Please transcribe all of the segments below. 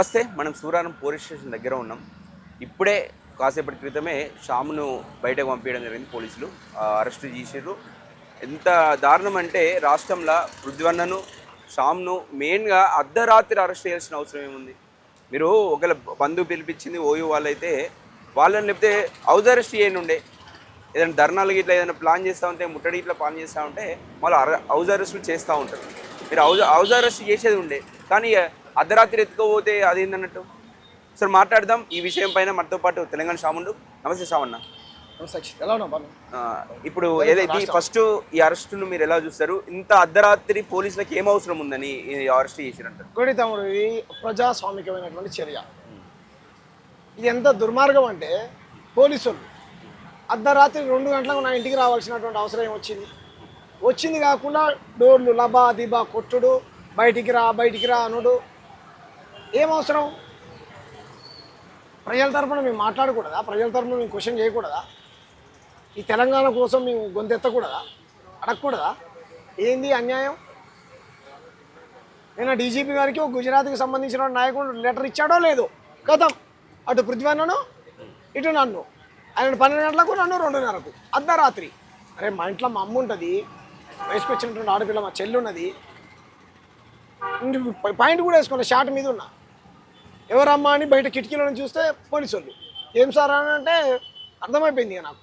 నమస్తే. మనం Suraram police station దగ్గర ఉన్నాం. ఇప్పుడే కాసేపటి క్రితమే శ్యామ్‌ను బయటకు పంపించడం జరిగింది పోలీసులు. అరెస్ట్ చేసిర్రు. ఎంత దారుణం అంటే రాష్ట్రంలో పృథ్వన్నను, శ్యామ్‌ను మెయిన్‌గా అర్ధరాత్రి అరెస్ట్ చేయాల్సిన అవసరం ఏముంది? మీరు ఒకవేళ బంధువు పిలిపించింది ఓయూ వాళ్ళైతే వాళ్ళని లేకపోతే హౌస్ అరెస్ట్ చేయనుండే. ఏదైనా ధర్నాలు ఇట్లా ఏదైనా ప్లాన్ చేస్తూ ఉంటే, ముట్టడి ఇట్లా ప్లాన్ చేస్తూ ఉంటే మళ్ళీ హౌస్ అరెస్టులు చేస్తూ ఉంటారు. మీరు హౌస్ అరెస్ట్ చేసేది ఉండే, కానీ అర్ధరాత్రి ఎత్తుకోపోతే అదేందన్నట్టు. సార్ మాట్లాడదాం ఈ విషయం పైన. మనతో పాటు తెలంగాణ శ్యాముండు. నమస్తే శ్యామన్న. ఇప్పుడు ఏదైతే ఫస్ట్ ఈ అరెస్టును మీరు ఎలా చూస్తారు? ఇంత అర్ధరాత్రి పోలీసులకు ఏం అవసరం ఉందని అరెస్ట్ చేసిరంటారు? ఒకటి తమ్ముడు, ఇది ప్రజాస్వామికమైనటువంటి చర్య. ఇది ఎంత దుర్మార్గం అంటే పోలీసులు అర్ధరాత్రి 2 గంటలకు నా ఇంటికి రావాల్సినటువంటి అవసరం వచ్చింది కాకుండా డోర్లు లబా దిబా కొట్టుడు, బయటికి రా అనుడు ఏం అవసరం? ప్రజల తరఫున మేము మాట్లాడకూడదా? ప్రజల తరఫున మేము క్వశ్చన్ చేయకూడదా? ఈ తెలంగాణ కోసం మేము గొంతెత్తకూడదా? అడగకూడదా? ఏంది అన్యాయం? నేను డీజీపీ గారికి ఒక గుజరాత్కి సంబంధించిన నాయకుడు లెటర్ ఇచ్చాడో లేదో కథం, అటు పృథ్వన్నను ఇటు నన్ను. ఆయన 12 గంటలకు, నన్ను 2:30కు అర్ధరాత్రి. అరే మా ఇంట్లో మా అమ్మ ఉంటుంది, వయసుకు వచ్చినటువంటి ఆడపిల్ల మా చెల్లి ఉన్నది, పాయింట్ కూడా వేసుకోండి, షార్ట్ మీద ఉన్నా. ఎవరమ్మా అని బయట కిటికీలో నుంచి చూస్తే పోలీసు వాళ్ళు. ఏం సార్ అని అంటే అర్థమైపోయింది ఇక నాకు.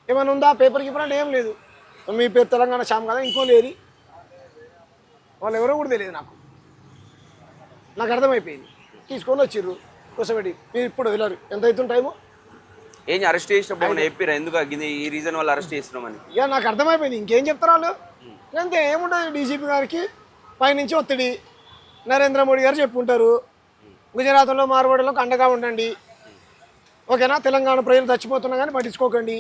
ఏమైనా ఉందా పేపర్కి ఇవ్వాలంటే ఏం లేదు. మీ పేరు తెలంగాణ శ్యామ్ కదా, ఇంకో లేరి వాళ్ళు ఎవరో కూడా తెలియదు నాకు అర్థమైపోయింది. తీసుకొని వచ్చిర్రు కూర్చోబెట్టి. మీరు ఇప్పుడు వెళ్ళారు, ఎంత అవుతుంది టైము? ఏం అరెస్ట్ చేసినప్పుడు చెప్పారా ఎందుకు ఈ రీజన్ వల్ల అరెస్ట్ చేస్తున్నామని? ఇక నాకు అర్థమైపోయింది. ఇంకేం చెప్తారు వాళ్ళు? అంతే, ఏముంటుంది. డీజీపీ గారికి పైనుంచి ఒత్తిడి, నరేంద్ర మోడీ గారు చెప్పుకుంటారు, గుజరాత్లో మార్వాడీలోకి అండగా ఉండండి, ఓకేనా, తెలంగాణ ప్రజలు చచ్చిపోతున్నా కానీ పట్టించుకోకండి,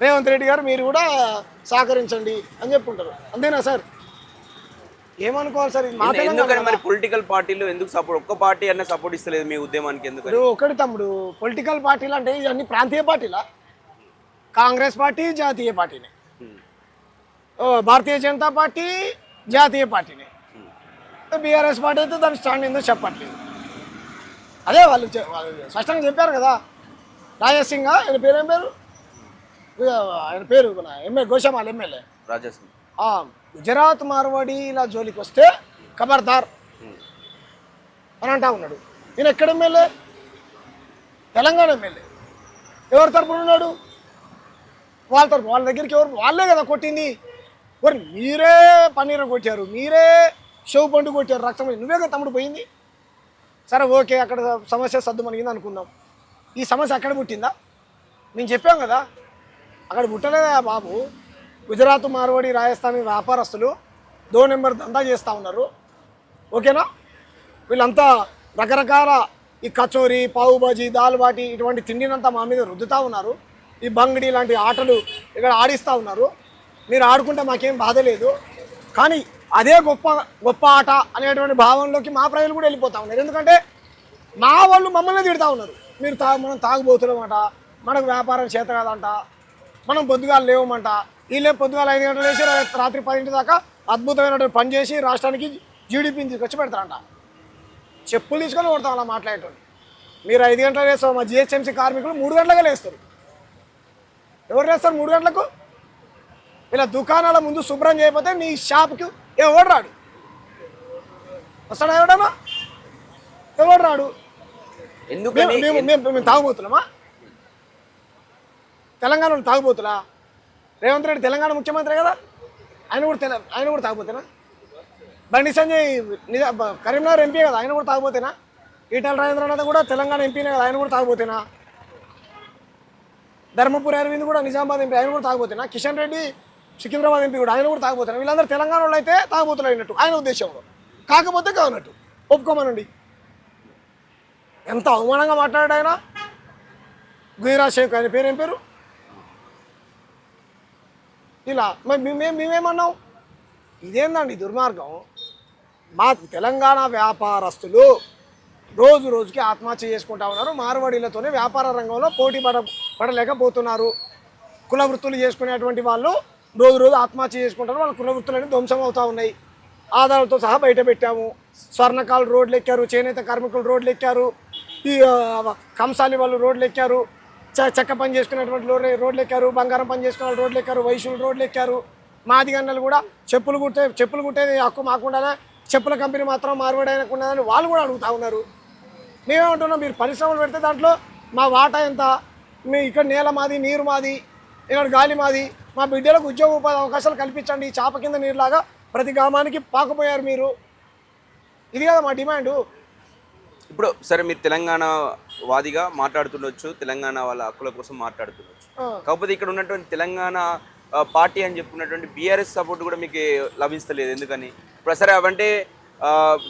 రేవంత్ రెడ్డి గారు మీరు కూడా సహకరించండి అని చెప్పుకుంటారు. అంతేనా సార్? ఏమనుకోవాలి సార్? మరి పొలిటికల్ పార్టీలు ఎందుకు సపోర్ట్, ఒక్క పార్టీ అన్న సపోర్ట్ ఇస్తలేదు మీ ఉద్యమానికి ఎందుకు? ఒకటి తమ్ముడు, పొలిటికల్ పార్టీలు అంటే ఇవన్నీ ప్రాంతీయ పార్టీలా? కాంగ్రెస్ పార్టీ జాతీయ పార్టీనే, భారతీయ జనతా పార్టీ జాతీయ పార్టీనే, బీఆర్ఎస్ పార్టీ అయితే దాని స్టాండ్ ఏందో చెప్పట్లేదు. అదే వాళ్ళు స్పష్టంగా చెప్పారు కదా. రాజసింగ్ ఆయన పేరు ఏం పేరు? ఆయన పేరు గోషమాల్ ఎమ్మెల్యే రాజసింగ్. గుజరాత్ మార్వాడీల జోలికి వస్తే ఖబర్దార్ అని అంటా ఉన్నాడు. ఈయన ఎక్కడ ఎమ్మెల్యే? తెలంగాణ ఎమ్మెల్యే. ఎవరి తరపున ఉన్నాడు? వాళ్ళ తరపు. వాళ్ళ దగ్గరికి ఎవరు? వాళ్ళే కదా కొట్టింది. మరి మీరే పన్నీరు కొట్టారు, మీరే షో పండు కొట్టారు, రక్తం నువ్వే కదా తమ్ముడు పోయింది. సరే ఓకే, అక్కడ సమస్య సద్దు మనకింది అనుకుందాం. ఈ సమస్య అక్కడ పుట్టిందా? నేను చెప్పాం కదా, అక్కడ పుట్టలేదా బాబు. గుజరాత్ మార్వాడి రాజస్థానీ వ్యాపారస్తులు 2 నెంబర్ దందా చేస్తూ ఉన్నారు, ఓకేనా. వీళ్ళంతా రకరకాల ఈ కచోరీ, పావు బాజీ, దాల్ బాటి ఇటువంటి తిండినంతా మా మీద రుద్దుతూ ఉన్నారు. ఈ బంగిడి లాంటి ఆటలు ఇక్కడ ఆడిస్తూ ఉన్నారు. మీరు ఆడుకుంటే మాకేం బాధ లేదు, కానీ అదే గొప్ప ఆట అనేటువంటి భావంలోకి మా ప్రజలు కూడా వెళ్ళిపోతూ ఉన్నారు. ఎందుకంటే మా వాళ్ళు మమ్మల్ని తిడుతూ ఉన్నారు. మీరు మనం తాగుబోతున్నామంట, మనకు వ్యాపారం చేత కాదంట, మనం పొద్దుగాలు లేవమంట. వీళ్ళే పొద్దుగాల 5 గంటలు వేసి రాత్రి 10 దాకా అద్భుతమైనటువంటి పని చేసి రాష్ట్రానికి జీడిపిని తీసుకొచ్చి పెడతారంట. చెప్పులు తీసుకొని కొడతాం అలా మాట్లాడేటోళ్ళు. మీరు 5 గంటలు వేస్తారు, మా జిహెచ్ఎంసీ కార్మికులు 3 గంటలకే లేస్తారు. ఎవరు వేస్తారు 3 గంటలకు? ఇలా దుకాణాల ముందు శుభ్రం చేయకపోతే నీ షాప్కి ఎవడు రాడు. వస్తాడా ఎవడన్నా? ఎవడు రాడు. మేము తాగుబోతున్నామా? తెలంగాణలో తాగుబోతులా? రేవంత్ రెడ్డి తెలంగాణ ముఖ్యమంత్రి కదా, ఆయన కూడా తాగుబోతేనా? బండి సంజయ్ కరీంనగర్ ఎంపీ కదా, ఆయన కూడా తాగుబోతేనా? ఈటల రాజేంద్రనాథ్ కూడా తెలంగాణ ఎంపీనే కదా, ఆయన కూడా తాగుబోతేనా? ధర్మపురి అరవింద్ కూడా నిజామాబాద్ ఎంపీ, ఆయన కూడా తాగుబోతేనా? కిషన్ రెడ్డి సికింద్రాబాద్ ఎంపీ కూడా, ఆయన కూడా తాగుబోతేనా? వీళ్ళందరూ తెలంగాణ వాళ్ళు అయితే తాగుబోతులు అయినట్టు ఆయన ఉద్దేశంలో, కాకపోతే కానట్టు ఒప్పుకోమనండి. ఎంత అవమానంగా మాట్లాడాడు ఆయన. గుజరాత్ షేక్ ఆయన పేరు ఏం పేరు? ఇలా మరి మేమేమన్నాం? ఇదేందండి దుర్మార్గం. మా తెలంగాణ వ్యాపారస్తులు రోజుకి ఆత్మహత్య చేసుకుంటా ఉన్నారు. మార్వాడీలతోనే వ్యాపార రంగంలో పోటీ పడలేకపోతున్నారు. కుల వృత్తులు చేసుకునేటువంటి వాళ్ళు రోజు ఆత్మహత్య చేసుకుంటారు. వాళ్ళ కుల వృత్తులన్నీ ధ్వంసం అవుతూ ఉన్నాయి. ఆధారాలతో సహా బయట పెట్టాము. స్వర్ణకాలు రోడ్లు ఎక్కారు, చేనేత కార్మికులు రోడ్లు ఎక్కారు, ఈ కంసాలి వాళ్ళు రోడ్లు ఎక్కారు, చెక్క పని చేసుకునేటువంటి రోడ్లు ఎక్కారు, బంగారం పని చేసుకునే వాళ్ళు రోడ్లు ఎక్కారు, వైశ్యులు రోడ్లు ఎక్కారు. మాదిగన్నలు కూడా చెప్పులు కుట్టేది హక్కు మాకుండానే, చెప్పుల కంపెనీ మాత్రం మార్వాడైనకుండాలని వాళ్ళు కూడా అడుగుతూ ఉన్నారు. మేమేమంటున్నాం, మీరు పరిశ్రమలు పెడితే దాంట్లో మా వాటా ఎంత, మీ ఇక్కడ నేల మాది, నీరు మాది, ఇక్కడ గాలి మాది, మా బిడ్డలకు ఉద్యోగ ఉపాధి అవకాశాలు కల్పించండి. చాప కింద నీరులాగా ప్రతి గ్రామానికి పాకపోయారు మీరు. ఇది కదా మా డిమాండు. ఇప్పుడు సరే, మీరు తెలంగాణ వాదిగా మాట్లాడుతుండొచ్చు, తెలంగాణ వాళ్ళ హక్కుల కోసం మాట్లాడుతుండొచ్చు. కాకపోతే ఇక్కడ ఉన్నటువంటి తెలంగాణ పార్టీ అని చెప్పుకున్నటువంటి బీఆర్ఎస్ సపోర్ట్ కూడా మీకు లభిస్తలేదు. ఎందుకని? ఇప్పుడు సరే అవంటే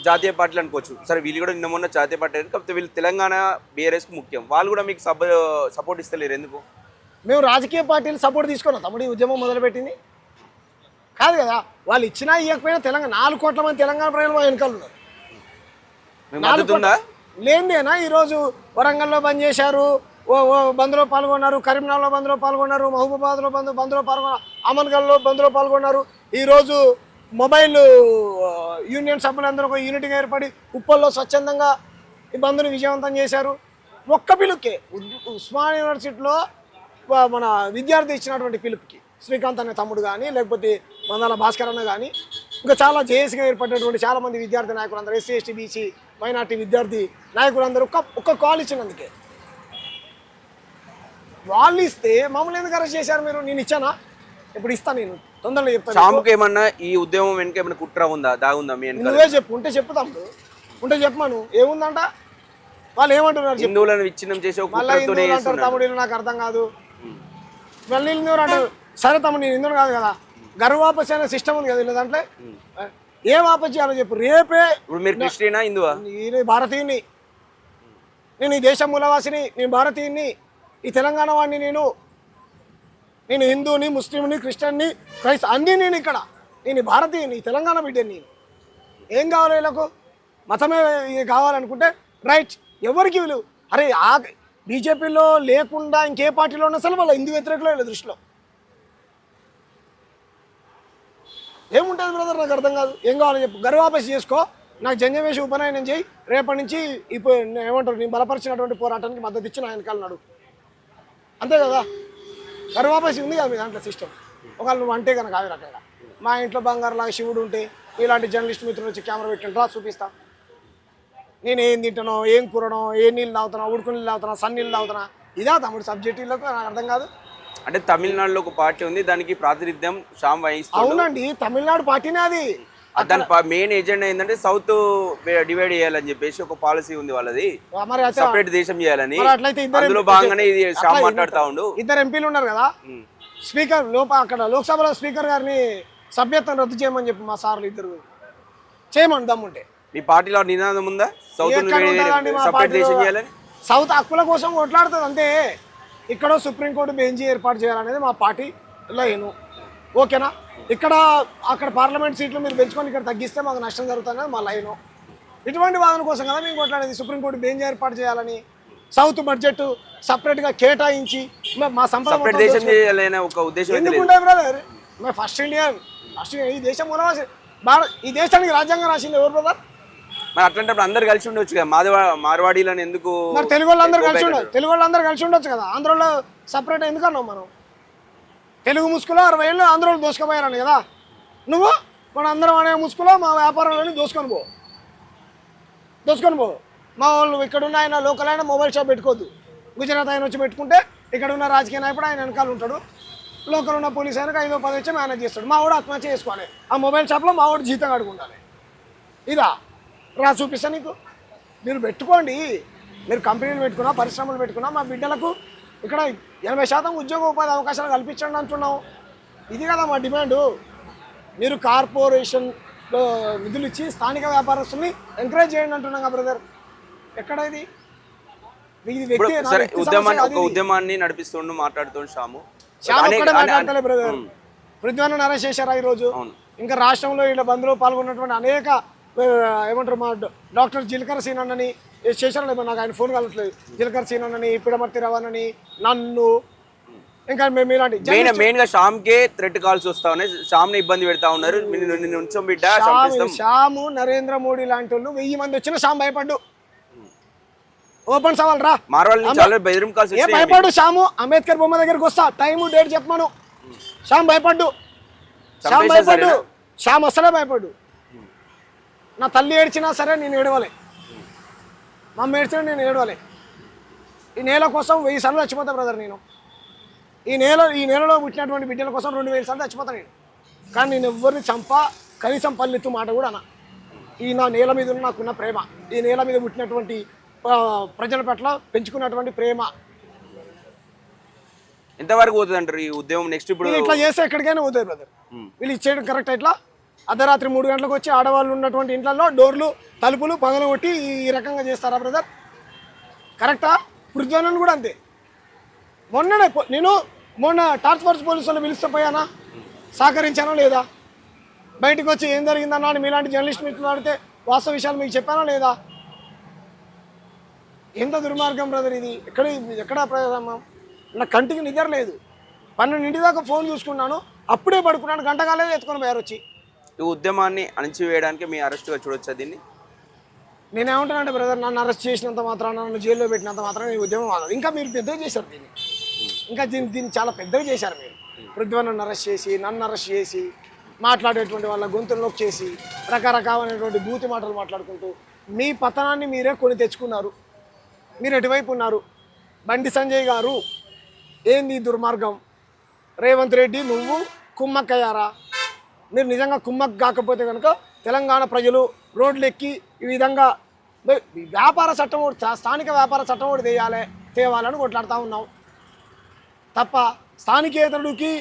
జాతీయ పార్టీలు అనుకోవచ్చు. సరే వీళ్ళు కూడా నిన్న మొన్న జాతీయ పార్టీ, కాకపోతే వీళ్ళు తెలంగాణ బీఆర్ఎస్కి ముఖ్యం. వాళ్ళు కూడా మీకు సపోర్ట్ ఇస్తలేరు. ఎందుకు? మేము రాజకీయ పార్టీలు సపోర్ట్ తీసుకున్నాం. తమ్ముడు ఈ ఉద్యమం మొదలుపెట్టింది కాదు కదా. వాళ్ళు ఇచ్చినా ఇవ్వకపోయినా తెలంగాణ 4 కోట్ల మంది తెలంగాణ ప్రజలు మా వెనకాల ఉన్నారు. 4 కోట్ల లేనిదేనా ఈరోజు వరంగల్లో బంద్ చేశారు, బంద్లో పాల్గొన్నారు, కరీంనగర్లో బంద్లో పాల్గొన్నారు, మహబూబాబాద్లో బంద్లో పాల్గొన్నారు, అమన్గల్లో బంద్లో పాల్గొన్నారు. ఈరోజు మొబైల్ యూనియన్ సభ్యులందరూ ఒక యూనిట్గా ఏర్పడి ఉప్పల్లో స్వచ్ఛందంగా ఈ బంద్ను విజయవంతం చేశారు. ఒక్క పిలుపుకే ఉస్మానియా యూనివర్సిటీలో మన విద్యార్థి ఇచ్చినటువంటి పిలుపుకి శ్రీకాంత్ అనే తమ్ముడు కానీ, లేకపోతే మందాల భాస్కర్ అన్న కానీ, ఇంకా చాలా జేఏసీగా ఏర్పడినటువంటి చాలామంది విద్యార్థి నాయకులందరూ, ఎస్సీ ఎస్టీ బీసీ మైనార్టీ విద్యార్థి నాయకులందరూ ఒక్క కాల్ ఇచ్చినందుకే. వాళ్ళు ఇస్తే మమ్మల్ని ఎందుకు అరెస్ట్ చేశారు మీరు? నేను ఇచ్చానా? ఇప్పుడు ఇస్తాను, నేను తొందరలో చెప్తాను. షాముకి ఏమన్నా ఈ ఉద్యమం వెనుక ఏమైనా కుట్ర ఉందా, దాగుందా? మీ నువ్వే చెప్పు, ఉంటే చెప్పు తమ్ముడు, ఉంటే చెప్పమను. ఏముందంట? వాళ్ళు ఏమంటున్నారు? హిందువులను విచ్ఛిన్నం చేసే తమ్ముడు నాకు అర్థం కాదు. మళ్ళీ హిందువులు అంటారు. సరే తమ్ముడు, నేను హిందువులు కాదు కదా, గర్వాపసి అనే సిస్టమ్ ఉంది కదా దాంట్లో. ఏం వాపస్ చేయాలో చెప్పు. రేపే ఇప్పుడు మీరు క్రిస్టియనా, హిందువా? నేను భారతీయుని, నేను ఈ దేశం మూలవాసిని, నేను భారతీయుని, ఈ తెలంగాణ వాడిని, నేను హిందువుని, ముస్లింని, క్రిస్టియన్ని, అన్నీ నేను ఇక్కడ. నేను భారతీయుని, తెలంగాణ బిడ్డని. నేను ఏం కావాలి వీళ్ళకు? మతమే కావాలనుకుంటే రైట్, ఎవరికి విలువ. అరే బీజేపీలో లేకుండా ఇంకే పార్టీలో ఉన్నా సరే వాళ్ళ హిందూ వ్యతిరేకులు వీళ్ళ దృష్టిలో ఏముంటుంది బ్రదర్? నాకు అర్థం కాదు. ఏం కావాలో చెప్పు. గర్వాపసి చేసుకో, నాకు జంజమేసి ఉపనయనం చేయి, రేపటి నుంచి ఇప్పుడు ఏమంటారు, నేను బలపరిచినటువంటి పోరాటానికి మద్దతు ఇచ్చి నా వెనకాలన్నాడు. అంతే కదా. గర్వాపసి ఉంది కదా మీ దాంట్లో సిస్టమ్. ఒకవేళ నువ్వు అంటే కనుక ఆవి రకంగా మా ఇంట్లో బంగారులాగా శివుడు ఉంటే ఇలాంటి జర్నలిస్ట్ మిత్రులు వచ్చి కెమెరా పెట్టిండ్రా చూపిస్తా. నేను ఏం తింటానో, ఏం కూరనో, ఏ నీళ్ళు తాగుతున్నా, ఉడుకు నీళ్ళు తాగుతున్నా, సన్నీళ్ళు తాగుతున్నా, ఇదా తమ్ముడు సబ్జెక్టులకు? నాకు అర్థం కాదు. అంటే తమిళనాడులో ఒక పార్టీ ఉంది, దానికి ప్రాతినిధ్యం శ్యామ్ వహిస్తాడు. అవునండి, తమిళనాడు పార్టీనే అది. దాని మెయిన్ ఎజెండా ఏంటంటే సౌత్ డివైడ్ చేయాలని చెప్పేసి ఒక పాలసీ ఉంది వాళ్ళది, సెపరేట్ దేశం చేయాలని. అందులో భాగంగానే ఇది శ్యామ్ మాట్లాడుతూ ఉండు. 2 ఎంపీలు ఉన్నారు కదా, స్పీకర్ అక్కడ లోక్సభలో స్పీకర్ గారిని సభ్యత్వం రద్దు చేయమని చెప్పి మా సార్లు 2 చేయమని దమ్ముంటే. మీ పార్టీలో నినాదం ఉందా సౌత్ సెపరేట్ దేశం చేయాలని? సౌత్ హక్కుల కోసం కొట్లాడుతుంది అంతే. ఇక్కడ సుప్రీంకోర్టు బెంచ్ ఏర్పాటు చేయాలనేది మా పార్టీ లైను. ఓకేనా? అక్కడ పార్లమెంట్ సీట్లు మీరు పెంచుకొని ఇక్కడ తగ్గిస్తే మాకు నష్టం జరుగుతుంది మా లైను. ఇటువంటి వాదన కోసం కదా మేము కొట్లాడేది. సుప్రీంకోర్టు బెంచ్ ఏర్పాటు చేయాలని, సౌత్ బడ్జెట్ సపరేట్గా కేటాయించి మా సంపద ఎందుకుంటాయి బ్రదర్? మేము ఫస్ట్ ఇండియన్, ఈ దేశం మూలవాసి. ఈ దేశానికి రాజ్యాంగం రాసింది ఎవరు బ్రదర్? మరి అట్లాంటప్పుడు అందరు కలిసి ఉండొచ్చు కదా, మార్వాడీలను ఎందుకు? మరి తెలుగు వాళ్ళందరూ కలిసి ఉండొచ్చు కదా. ఆంధ్రలో సపరేట్ ఎందుకన్నావు మనం? తెలుగు ముసుగులో 60 ఏళ్ళు ఆంధ్రలో దోసుకుపోయారని కదా నువ్వు. మన అందరం అనే ముసుగులో మా వ్యాపారాలని దోసుకొని పో. మా వాళ్ళు ఇక్కడ ఉన్న ఆయన లోకల్ అయినా మొబైల్ షాప్ పెట్టుకోవద్దు. గుజరాత్ ఆయన వచ్చి పెట్టుకుంటే ఇక్కడ ఉన్న రాజకీయ నాయకుడు ఆయన వెనకాల ఉంటాడు. లోకల్ ఉన్న పోలీస్ ఆయనకు 5-10 వచ్చి మేనేజ్ చేస్తాడు. మా వాడు ఆత్మహత్య చేసుకోవాలి. ఆ మొబైల్ షాప్లో మా వాడు జీతం అడుగుండాలి. ఇదా రా చూపిస్తా నీకు. మీరు పెట్టుకోండి, మీరు కంపెనీలు పెట్టుకున్నా, పరిశ్రమలు పెట్టుకున్నా, మా బిడ్డలకు ఇక్కడ 80% ఉద్యోగ ఉపాధి అవకాశాలు కల్పించండి అంటున్నాం. ఇది కదా మా డిమాండు. మీరు కార్పొరేషన్లో నిధులు ఇచ్చి స్థానిక వ్యాపారస్తుల్ని ఎంకరేజ్ చేయండి అంటున్నాం కదా బ్రదర్. ఎక్కడ ఇది? ఉద్యమాన్ని నడిపిస్తుండు మాట్లాడుతుండు శ్యాము ఒక్కడే మాట్లాడతలే బ్రదర్. పృథ్వీని అరెస్ట్ చేశారా ఈరోజు? ఇంకా రాష్ట్రంలో ఇలా బంద్లో పాల్గొన్నటువంటి అనేక ఏమంటారు మా డాక్టర్ జిలకర సీనన్నని చేశారు. నాకు ఆయన ఫోన్ కలట్లేదు. జిలకర సీనన్నని, పిడమర్తి రవణని, నన్ను ఇంకా మేము ఇలాంటి మెయిన్ గా శ్యామ్ కే థ్రెట్ కాల్స్ వస్తా ఉన్నాయి, శ్యామ్ ని ఇబ్బంది పెడతా ఉన్నారు, నిన్ను ఉంచం బిడ్డ చంపేస్తాం. శ్యాము నరేంద్ర మోడీ లాంటి వాళ్ళు 1000 మంది వచ్చినా శ్యామ్ భయపడ్డు. ఓపెన్ సవాల్ రా, మార్వాడి నుంచి చాలా బెదిరింపు కాల్స్ ఏ భయపడ్డు శ్యాము. అంబేద్కర్ బొమ్మ దగ్గరికి వస్తా, టైము డేట్ చెప్పమను. శ్యామ్ భయపడ్డు, శ్యామ్ భయపడ్డు, శ్యామ్ అసలే భయపడ్డు. నా తల్లి ఏడ్చినా సరే నేను ఏడవలే, మా అమ్మ ఏడ్చినా నేను ఏడవలే. ఈ నేల కోసం 1000 సార్లు చచ్చిపోతా బ్రదర్ నేను. ఈ నేలలో పుట్టినటువంటి బిడ్డల కోసం 2000 సార్లు చచ్చిపోతా నేను. కానీ నేను ఎవరిని కనీసం పల్లెత్తు మాట కూడా అన్నా. ఈ నా నేల మీద నాకున్న ప్రేమ, ఈ నేల మీద పుట్టినటువంటి ప్రజల పట్ల పెంచుకున్నటువంటి ప్రేమ ఎంతవరకు పోతుంది అంటారు ఈ ఉద్యమం నెక్స్ట్? ఇప్పుడు ఇట్లా చేస్తే ఎక్కడికైనా పోతుంది బ్రదర్. వీళ్ళు ఇచ్చేయడం కరెక్ట్. ఇట్లా అర్ధరాత్రి 3 గంటలకు వచ్చి ఆడవాళ్ళు ఉన్నటువంటి ఇంట్లో డోర్లు తలుపులు పగలగొట్టి ఈ రకంగా చేస్తారా బ్రదర్? కరెక్టా? పృథ్వీని కూడా అంతే. నేను మొన్న టాస్క్ ఫోర్స్ పోలీసులు పిలిస్తే పోయానా, సహకరించానా లేదా? బయటకు వచ్చి ఏం జరిగిందన్నా అని మీలాంటి జర్నలిస్ట్ మిత్రులు అడిగితే వాస్తవ విషయాలు మీకు చెప్పానా లేదా? ఎంత దుర్మార్గం బ్రదర్ ఇది! ఎక్కడ నా కంటికి నిద్ర లేదు. 12 దాకా ఫోన్ చూసుకున్నాను, అప్పుడే పడుకున్నాను, గంట కాలేదు ఎత్తుకొని పోయారు వచ్చి. ఈ ఉద్యమాన్ని అణిచివేయడానికి మీ అరెస్ట్గా చూడొచ్చా దీన్ని? నేనేమంటానంటే బ్రదర్, నన్ను అరెస్ట్ చేసినంత మాత్రాన, నన్ను జైల్లో పెట్టినంత మాత్రాన ఈ ఉద్యమం ఆగదు. ఇంకా మీరు పెద్దగా చేశారు దీన్ని, ఇంకా దీన్ని చాలా పెద్దగా చేశారు మీరు. పృథ్వీని అరెస్ట్ చేసి, నన్ను అరెస్ట్ చేసి, మాట్లాడేటువంటి వాళ్ళ గొంతుల్లోకి చేసి రకరకాలైనటువంటి బూతి మాటలు మాట్లాడుకుంటూ మీ పతనాన్ని మీరే కొని తెచ్చుకున్నారు. మీరు ఎటువైపు ఉన్నారు? బండి సంజయ్ గారు ఏంది దుర్మార్గం? రేవంత్ రెడ్డి నువ్వు కుమ్మక్కయ్యారా? మీరు నిజంగా కుమ్మక్ కాకపోతే కనుక తెలంగాణ ప్రజలు రోడ్లు ఎక్కి ఈ విధంగా వ్యాపార చట్టం ఒకటి, స్థానిక వ్యాపార చట్టం ఒకటి తేవాలని కొట్లాడుతూ ఉన్నాం తప్ప స్థానికేతరుడికి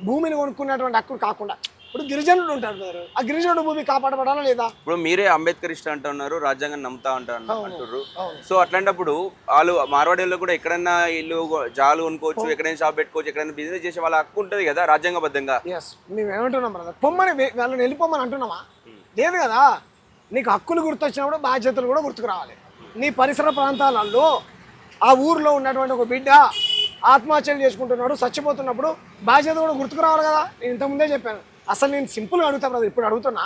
భూమిని కొనుక్కునేటువంటి హక్కులు కాకుండా. ఇప్పుడు గిరిజనులు ఉంటారు కదా, ఆ గిరిజనుడు భూమి కాపాడబడాలా లేదా? ఇప్పుడు మీరే అంబేద్కర్ ఇష్ట అంటున్నారు, రాజ్యాంగం నమ్ముతా అంటున్నారు. సో అట్లాంటప్పుడు వాళ్ళు మార్వాడీలో కూడా ఎక్కడైనా ఇల్లు జాలు కొనుక్కోవచ్చు, ఎక్కడైనా షాప్ పెట్టుకోవచ్చు, ఎక్కడైనా బిజినెస్ చేసే వాళ్ళ హక్కు ఉంటుంది కదా రాజ్యాంగబద్ధంగా. మేము ఏమంటున్నాం బ్రదర్, పొమ్మని వాళ్ళని వెళ్ళిపోమని అంటున్నామా? లేదు కదా. నీకు హక్కులు గుర్తొచ్చినప్పుడు బాధ్యతలు కూడా గుర్తుకు రావాలి. నీ పరిసర ప్రాంతాలలో ఆ ఊర్లో ఉన్నటువంటి ఒక బిడ్డ ఆత్మహత్యలు చేసుకుంటున్నాడు, చచ్చిపోతున్నప్పుడు బాధ్యత కూడా గుర్తుకు రావాలి కదా. నేను ఇంతకుముందే చెప్పాను. అసలు నేను సింపుల్గా అడుగుతా బ్రదర్, ఇప్పుడు అడుగుతున్నా.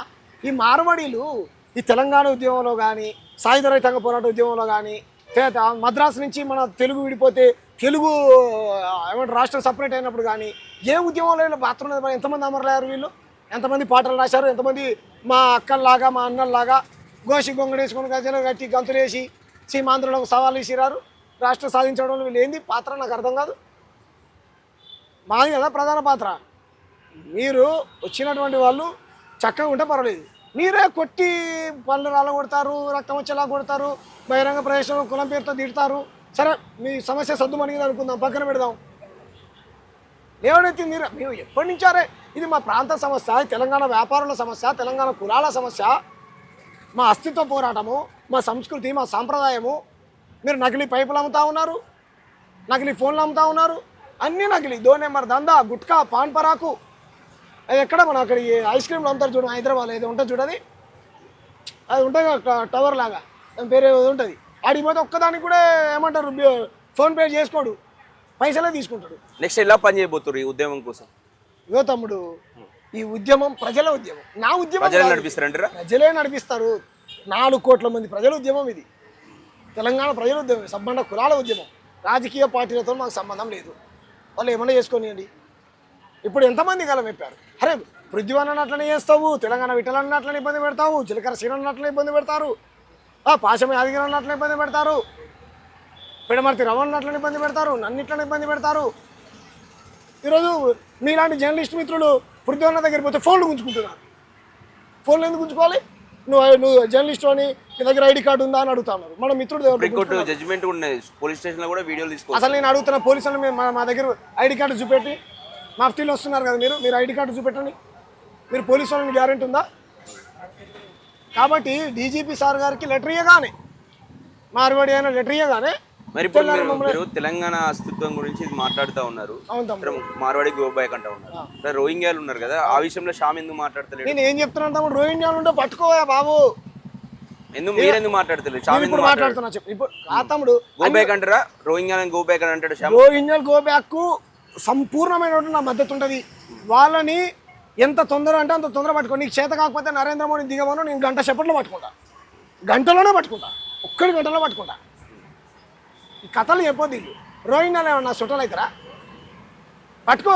ఈ మార్వాడీలు ఈ తెలంగాణ ఉద్యమంలో కానీ, సాయుధ రైతాంగ పోరాట ఉద్యమంలో కానీ, మద్రాసు నుంచి మన తెలుగు విడిపోతే తెలుగు ఏమంటారు రాష్ట్రం సపరేట్ అయినప్పుడు కానీ, ఏ ఉద్యమంలో వీళ్ళు పాత్ర ఎంతమంది అమరులయ్యారు? వీళ్ళు ఎంతమంది పాటలు రాశారు? ఎంతమంది మా అక్కల్లాగా మా అన్నల్లాగా గోషి గొంగడేసుకొని గజలు కట్టి గంతులేసి సీమాంధ్రులకు సవాళ్ళు ఇసిరారు? రాష్ట్రం సాధించడంలో వీళ్ళు ఏంది పాత్ర? నాకు అర్థం కాదు. మాది కదా ప్రధాన పాత్ర. మీరు వచ్చినటువంటి వాళ్ళు చక్కగా ఉంటే పర్వాలేదు, మీరే కొట్టి పళ్ళు రాళ్ళ కొడతారు, రక్తం వచ్చేలా కొడతారు, బహిరంగ ప్రదేశంలో కులం పేరుతో తిడతారు. సరే, మీ సమస్య సద్దుమణిగింది అనుకుందాం, పక్కన పెడదాం. ఏమనైతే మేము ఎప్పటి నుంచారే ఇది మా ప్రాంత సమస్య, తెలంగాణ వ్యాపారుల సమస్య, తెలంగాణ కులాల సమస్య, మా అస్తిత్వ పోరాటము, మా సంస్కృతి, మా సాంప్రదాయము. మీరు నకిలీ పైపులు అమ్ముతూ ఉన్నారు, నకిలీ ఫోన్లు అమ్ముతూ ఉన్నారు, అన్నీ నకిలీ. 2 నెంబర్ దందా, గుట్కా, పాన్ పరాకు. అది ఎక్కడ మనం అక్కడ ఐస్ క్రీమ్లు అమ్ముతారు చూడండి, హైదరాబాద్ ఏదో ఉంటుంది చూడది, అది ఉంటుంది టవర్ లాగా, దాని పేరు ఏదో ఉంటుంది. ఆడికి పోతే ఒక్కదానికి కూడా ఏమంటారు ఫోన్పే చేసుకోడు, పైసలే తీసుకుంటాడు. నెక్స్ట్ ఎలా పని చేయబోతున్నారు ఈ ఉద్యమం కోసం? ఇగో తమ్ముడు, ఈ ఉద్యమం ప్రజల ఉద్యమం, నా ఉద్యమం నడిపిస్తారంటారా? ప్రజలే నడిపిస్తారు. 4 కోట్ల మంది ప్రజల ఉద్యమం ఇది. తెలంగాణ ప్రజల ఉద్యమం, సబ్బండ కులాల ఉద్యమం. రాజకీయ పార్టీలతో మాకు సంబంధం లేదు, వాళ్ళు ఏమన్నా చేసుకోనియండి. ఇప్పుడు ఎంతమంది కాలం చెప్పారు, అరే పృథ్వీని అన్నట్లనే చేస్తావు, తెలంగాణ విఠలని అట్లనే ఇబ్బంది పెడతావు, చిలకర శ్రీని అట్లనే ఇబ్బంది పెడతారు, పాశం యాదగిరి అన్నట్లనే ఇబ్బంది పెడతారు, పిడమర్తి రవణ అట్లనే ఇబ్బంది పెడతారు, నన్నిట్లనే ఇబ్బంది పెడతారు. ఈరోజు మీలాంటి జర్నలిస్ట్ మిత్రులు పృథ్వీ దగ్గర పోతే ఫోన్లు గుంజుకుంటున్నారు. ఫోన్లు ఎందుకు గుంజుకోవాలి? నువ్వు జర్నలిస్ట్ అని నీ దగ్గర ఐడి కార్డు ఉందా అని అడుగుతా ఉన్నారు. మన మిత్రుడు జడ్జిమెంట్ ఉన్నాయి, పోలీస్ స్టేషన్లో కూడా వీడియోలు తీసుకో. అసలు నేను అడుగుతున్న పోలీసులు మా దగ్గర ఐడి కార్డు చూపెట్టి, మాఫ్టీలో వస్తున్నారు కదా మీరు ఐడి కార్డు చూపెట్టండి. మీరు పోలీసు వాళ్ళని గ్యారెంటీ ఉందా? కాబట్టి డీజీపీ సార్ గారికి లెటర్ ఇయ్యగానే, మార్వాడి అయినా లెటర్ ఇయ్యగానే. మరి ఇప్పుడు మీరు తెలంగాణ అస్తిత్వం గురించి మాట్లాడుతూ ఉన్నారు, మార్వాడి గోబ్యాక్ అంటా ఉన్నారు, రోహింగ్యాలు ఉన్నారు కదా, ఆ విషయంలో శ్యామ్ ఎందుకు మాట్లాడతలేదు? నేను ఏం చెప్తున్నాను తమ్ముడు, రోహింగ్యాలు ఉంటే పట్టుకోవా బాబు, ఎందుకు మీరెందుకు మాట్లాడతలేదు? శ్యామ్ ఇప్పుడు మాట్లాడుతున్నా చెప్పు. ఇప్పుడు తమ్ముడు గోబ్యాక్ అంటారా? రోహింగ్యాలను గోబ్యాక్ అని అంటాడు శ్యామ్. రోహింగ్యాలు గోబ్యాక్ సంపూర్ణమైనటువంటి నా మద్దతు ఉంటుంది. వాళ్ళని ఎంత తొందర అంటే అంత తొందర పట్టుకో. నీకు చేత కాకపోతే నరేంద్ర మోడీ దిగమను, నేను గంట సేపట్లో పట్టుకుంటా, గంటలోనే పట్టుకుంటా, ఒక్కడి గంటలో పట్టుకుంటా. ఈ కథలు చెప్పొద్దు వీళ్ళు. రోహింగ్యాలు ఏమన్నా చుట్టాలు అవుతారా? పట్టుకో.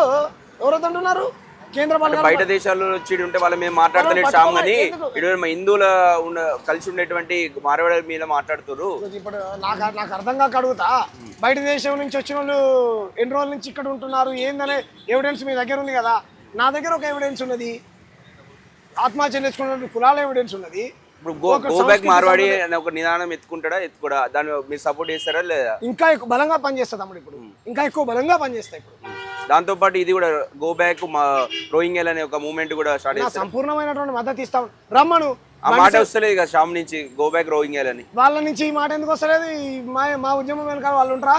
ఎవరైతే అంటున్నారు కేంద్ర బలగాలు బయట దేశాల్లో వచ్చి ఉంటే వాళ్ళ మీద మాట్లాడుతున్న శ్యామ్ అని ఇటు మా హిందువుల కలిసి ఉండేటువంటి మార్వాడి మీద మాట్లాడుతారు. ఇప్పుడు నాకు అర్థం కాక అడుగుతా, బయట దేశం నుంచి వచ్చిన వాళ్ళు ఎన్ని రోజుల నుంచి ఇక్కడ ఉంటున్నారు ఏందనే ఎవిడెన్స్ మీ దగ్గర ఉంది కదా. నా దగ్గర ఒక ఎవిడెన్స్ ఉన్నది, ఆత్మహత్య చేసుకున్న కులాల ఎవిడెన్స్ ఉన్నది. ఇప్పుడు గో బ్యాక్ మార్వాడి అనే ఒక నిదానం ఎత్తుకోడా దాన్ని మీరు సపోర్ట్ చేస్తారా లేదా? ఇంకా ఎక్కువ బలంగా పనిచేస్తుంది అమ్ముడు. ఇప్పుడు ఇంకా ఎక్కువ బలంగా పనిచేస్తాయి. ఇప్పుడు దాంతో పాటు ఇది కూడా గో బ్యాక్ రోహింగ్యాలు అనే ఒక మూవ్మెంట్ కూడా స్టార్ట్ చేస్తారు. సంపూర్ణమైనటువంటి మద్దతు ఇస్తాం. రమ్మను. ఆ మాట వస్తలేదు కదా శ్యామ్ నుంచి, గో బ్యాక్ రోహింగ్యాలు అని. వాళ్ళ నుంచి ఈ మాట ఎందుకు వస్తలేదు? మా ఉద్యమం వెనకాల వాళ్ళు ఉంటారా?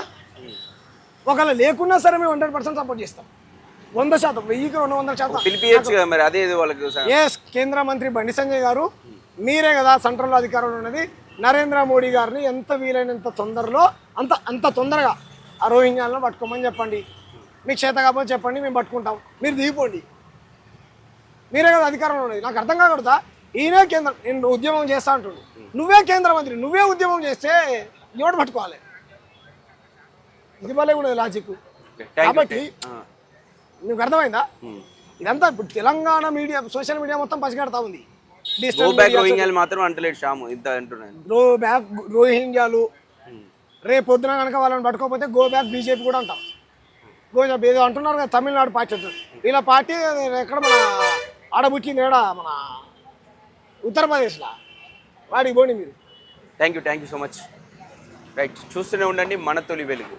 ఒకవేళ లేకున్నా సరే మేము 100% సపోర్ట్ చేస్తాం. 100%, 1000కి 200% పిలిపియచ్చు కదా మరి. అదే వాళ్ళకి ఎస్, కేంద్ర మంత్రి బండి సంజయ్ గారు, మీరే కదా సెంట్రల్ అధికారంలో ఉన్నది. నరేంద్ర మోడీ గారిని ఎంత వీలైనంత తొందరలో అంత తొందరగా ఆ రోహింగ్యాలను పట్టుకోమని చెప్పండి. మీకు చేత కాకపోతే చెప్పండి, మేము పట్టుకుంటాం, మీరు దిగిపోండి. మీరే కదా అధికారంలో ఉన్నది. నాకు అర్థం కాకూడదా? ఈయనే కేంద్రం, నేను ఉద్యమం చేస్తా అంటుండు. నువ్వే కేంద్ర మంత్రి, నువ్వే ఉద్యమం చేస్తే ఎవడు పట్టుకోవాలి? ఇది వల్లే కూడా లాజిక్. కాబట్టి మీకు అర్థమైందా? ఇదంతా ఇప్పుడు తెలంగాణ మీడియా, సోషల్ మీడియా మొత్తం పసిగడతా ఉంది. మాత్రం అంటలేడు శ్యామ్ ఇంత అంటున్నాను. గో బ్యాక్ రోహింగ్యాలు రేపు పొద్దున కనుక వాళ్ళని పట్టుకోకపోతే గో బ్యాక్ బీజేపీ కూడా అంటాం. గో ఏదో అంటున్నారు కదా తమిళనాడు పార్టీ, వీళ్ళ పార్టీ ఎక్కడ మన ఆడబుట్టింది ఏడా మన ఉత్తరప్రదేశ్లో, వాడికి పోండి మీరు. Thank you so much. Right, చూస్తూనే ఉండండి మన తొలి వెలుగు.